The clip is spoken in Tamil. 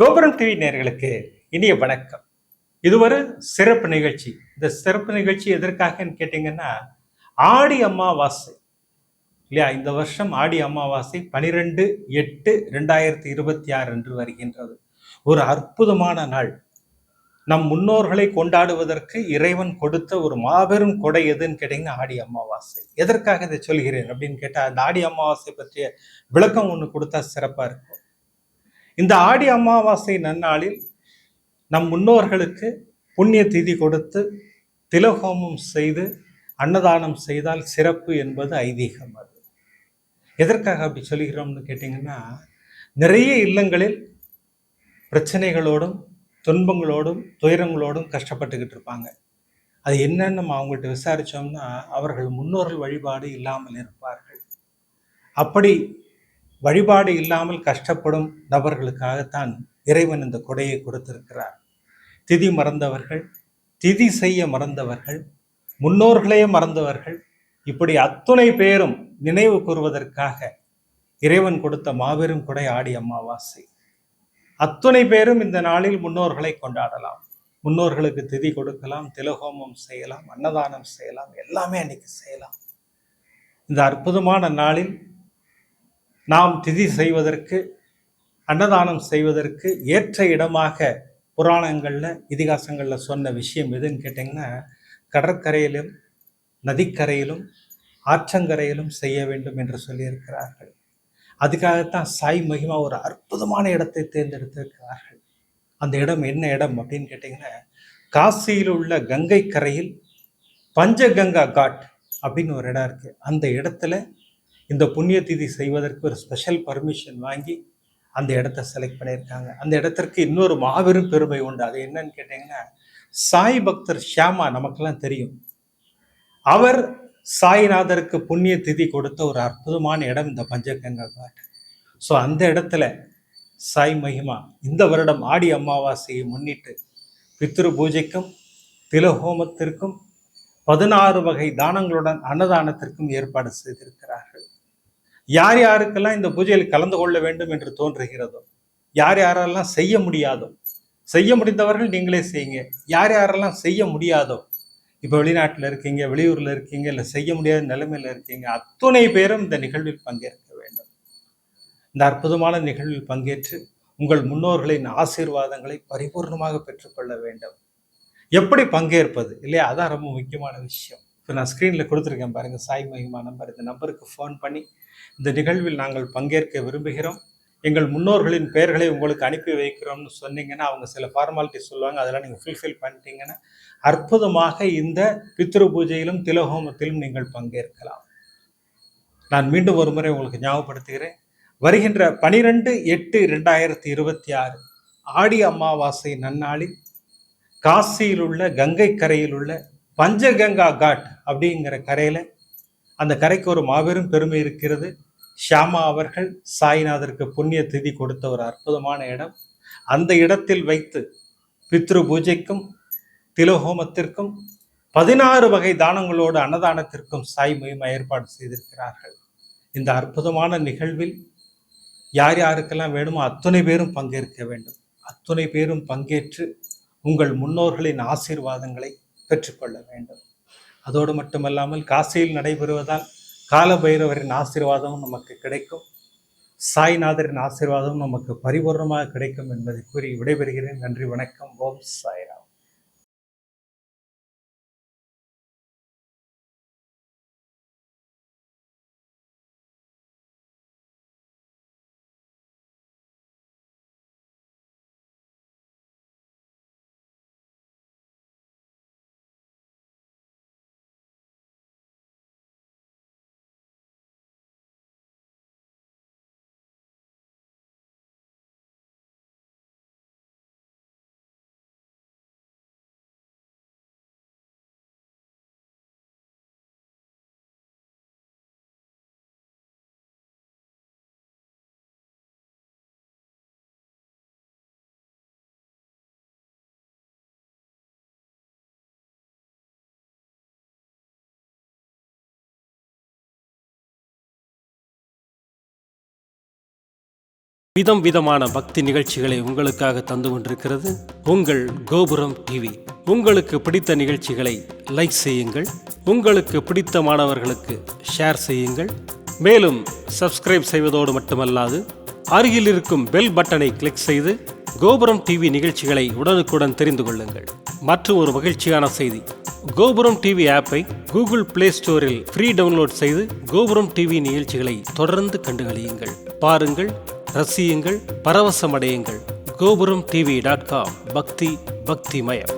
கோபுரம் டிவி நேயர்களுக்கு இனிய வணக்கம். இது ஒரு சிறப்பு நிகழ்ச்சி. இந்த சிறப்பு நிகழ்ச்சி எதற்காகன்னு கேட்டீங்கன்னா, ஆடி அமாவாசை இல்லையா? இந்த வருஷம் ஆடி அமாவாசை 12/8/2026 அன்று வருகின்றது. ஒரு அற்புதமான நாள். நம் முன்னோர்களை கொண்டாடுவதற்கு இறைவன் கொடுத்த ஒரு மாபெரும் கொடை எதுன்னு கேட்டீங்கன்னா ஆடி அமாவாசை. எதற்காக இதை சொல்கிறேன் அப்படின்னு கேட்டா, அந்த ஆடி அமாவாசை பற்றிய விளக்கம் ஒண்ணு கொடுத்தா சிறப்பா இருக்கும். இந்த ஆடி அமாவாசை நன்னாளில் நம் முன்னோர்களுக்கு புண்ணிய திதி கொடுத்து திலஹோமம் செய்து அன்னதானம் செய்தால் சிறப்பு என்பது ஐதீகம். அது எதற்காக அப்படி சொல்கிறோம்னு கேட்டிங்கன்னா, நிறைய இல்லங்களில் பிரச்சனைகளோடும் துன்பங்களோடும் துயரங்களோடும் கஷ்டப்பட்டுக்கிட்டு இருப்பாங்க. அது என்னன்னு நம்ம அவங்கள்ட்ட விசாரிச்சோம்னா, அவர்கள் முன்னோர்கள் வழிபாடு இல்லாமல் இருப்பார்கள். அப்படி வழிபாடு இல்லாமல் கஷ்டப்படும் நபர்களுக்காகத்தான் இறைவன் இந்த கொடையை கொடுத்திருக்கிறார். திதி மறந்தவர்கள், திதி செய்ய மறந்தவர்கள், முன்னோர்களே மறந்தவர்கள், இப்படி அத்துணை பேரும் நினைவு கூறுவதற்காக இறைவன் கொடுத்த மாபெரும் கொடை ஆடி அமாவாசை. அத்துணை பேரும் இந்த நாளில் முன்னோர்களை கொண்டாடலாம். முன்னோர்களுக்கு திதி கொடுக்கலாம், திலஹோமம் செய்யலாம், அன்னதானம் செய்யலாம், எல்லாமே அன்னைக்கு செய்யலாம். இந்த அற்புதமான நாளில் நாம் திதி செய்வதற்கு, அன்னதானம் செய்வதற்கு ஏற்ற இடமாக புராணங்கள்ல இதிகாசங்கள்ல சொன்ன விஷயம் எதுன்னு கேட்டிங்கன்னா, கடற்கரையிலும் நதிக்கரையிலும் ஆற்றங்கரையிலும் செய்ய வேண்டும் என்று சொல்லியிருக்கிறார்கள். அதுக்காகத்தான் சாய் மகிமா ஒரு அற்புதமான இடத்தை தேர்ந்தெடுத்திருக்கிறார்கள். அந்த இடம் என்ன இடம் அப்படின்னு கேட்டிங்கன்னா, காசியில் உள்ள கங்கை கரையில் பஞ்சகங்கா காட் அப்படின்னு ஒரு இடம் இருக்கு. அந்த இடத்துல இந்த புண்ணிய திதி செய்வதற்கு ஒரு ஸ்பெஷல் பர்மிஷன் வாங்கி அந்த இடத்த செலக்ட் பண்ணியிருக்காங்க. அந்த இடத்திற்கு இன்னொரு மாபெரும் பெருமை உண்டு. அது என்னன்னு கேட்டீங்கன்னா, சாய் பக்தர் ஷியாமா நமக்கெல்லாம் தெரியும். அவர் சாய்நாதருக்கு புண்ணிய திதி கொடுத்த ஒரு அற்புதமான இடம் இந்த பஞ்சகங்கா காட். ஸோ அந்த இடத்துல சாய் மகிமா இந்த வருடம் ஆடி அமாவாசையை முன்னிட்டு பித்ரு பூஜைக்கும் திலஹோமத்திற்கும் 16 வகை தானங்களுடன் அன்னதானத்திற்கும் ஏற்பாடு செய்திருக்கிறார்கள். யார் யாருக்கெல்லாம் இந்த பூஜையில் கலந்து கொள்ள வேண்டும் என்று தோன்றுகிறதோ, யார் யாரெல்லாம் செய்ய முடியாதோ, செய்ய முடிந்தவர்கள் நீங்களே செய்யுங்க. யார் யாரெல்லாம் செய்ய முடியாதோ, இப்போ வெளிநாட்டில் இருக்கீங்க, வெளியூரில் இருக்கீங்க, இல்லை செய்ய முடியாத நிலைமையில் இருக்கீங்க, அத்துணை பேரும் இந்த நிகழ்வில் பங்கேற்க வேண்டும். இந்த அற்புதமான நிகழ்வில் பங்கேற்று உங்கள் முன்னோர்களின் ஆசீர்வாதங்களை பரிபூர்ணமாக பெற்றுக்கொள்ள வேண்டும். எப்படி பங்கேற்பது இல்லையா? அதான் ரொம்ப முக்கியமான விஷயம். இப்போ நான் ஸ்க்ரீனில் கொடுத்துருக்கேன் பாருங்க, சாய் மகிமா நம்பர். இந்த நம்பருக்கு ஃபோன் பண்ணி இந்த நிகழ்வில் நாங்கள் பங்கேற்க விரும்புகிறோம், எங்கள் முன்னோர்களின் பெயர்களை உங்களுக்கு அனுப்பி வைக்கிறோம்னு சொன்னீங்கன்னா, அவங்க சில ஃபார்மாலிட்டி சொல்லுவாங்க, அதெல்லாம் நீங்கள் ஃபுல்ஃபில் பண்ணிட்டீங்கன்னா அற்புதமாக இந்த பித்ரு பூஜையிலும் திலஹோமத்திலும் நீங்கள் பங்கேற்கலாம். நான் மீண்டும் ஒரு முறை உங்களுக்கு ஞாபகப்படுத்துகிறேன். வருகின்ற 12/8/2026 ஆடி அமாவாசை நன்னாளில் காசியில் உள்ள கங்கை கரையில் உள்ள பஞ்சகங்கா காட் அப்படிங்கிற கரையில, அந்த கரைக்கு ஒரு மாபெரும் பெருமை இருக்கிறது. ஷியாமா அவர்கள் சாய்நாதருக்கு புண்ணிய திதி கொடுத்த ஒரு அற்புதமான இடம். அந்த இடத்தில் வைத்து பித்ரு பூஜைக்கும் திலஹோமத்திற்கும் 16 வகை தானங்களோடு அன்னதானத்திற்கும் சாய் மகிமா ஏற்பாடு செய்திருக்கிறார்கள். இந்த அற்புதமான நிகழ்வில் யார் யாருக்கெல்லாம் வேணுமோ அத்துணை பேரும் பங்கேற்க வேண்டும். அத்துணை பேரும் பங்கேற்று உங்கள் முன்னோர்களின் ஆசீர்வாதங்களை பெற்றுக்கொள்ள வேண்டும். அதோடு மட்டுமல்லாமல் காசியில் நடைபெறுவதால் கால பைரவரின் ஆசீர்வாதமும் நமக்கு கிடைக்கும், சாய்நாதரின் ஆசீர்வாதமும் நமக்கு பரிபூர்ணமாக கிடைக்கும் என்பதை கூறி விடைபெறுகிறேன். நன்றி, வணக்கம். ஓம் சாய்ராம். விதம் விதமான பக்தி நிகழ்ச்சிகளை உங்களுக்காக தந்து கொண்டிருக்கிறது உங்கள் கோபுரம் டிவி. உங்களுக்கு பிடித்த நிகழ்ச்சிகளை லைக் செய்யுங்கள், உங்களுக்கு பிடித்த மாணவர்களுக்கு ஷேர் செய்யுங்கள். மேலும் சப்ஸ்கிரைப் செய்வதோடு மட்டுமல்லாது அருகில் இருக்கும் பெல் பட்டனை கிளிக் செய்து கோபுரம் டிவி நிகழ்ச்சிகளை உடனுக்குடன் தெரிந்து கொள்ளுங்கள். மற்றும் ஒரு மகிழ்ச்சியான செய்தி, கோபுரம் டிவி ஆப்பை கூகுள் பிளே ஸ்டோரில் ஃப்ரீ டவுன்லோட் செய்து கோபுரம் டிவி நிகழ்ச்சிகளை தொடர்ந்து கண்டுகளியுங்கள். பாருங்கள், ரசியுங்கள், பரவசமடையுங்கள். gopuramtv.com. பக்தி பக்திமயம்.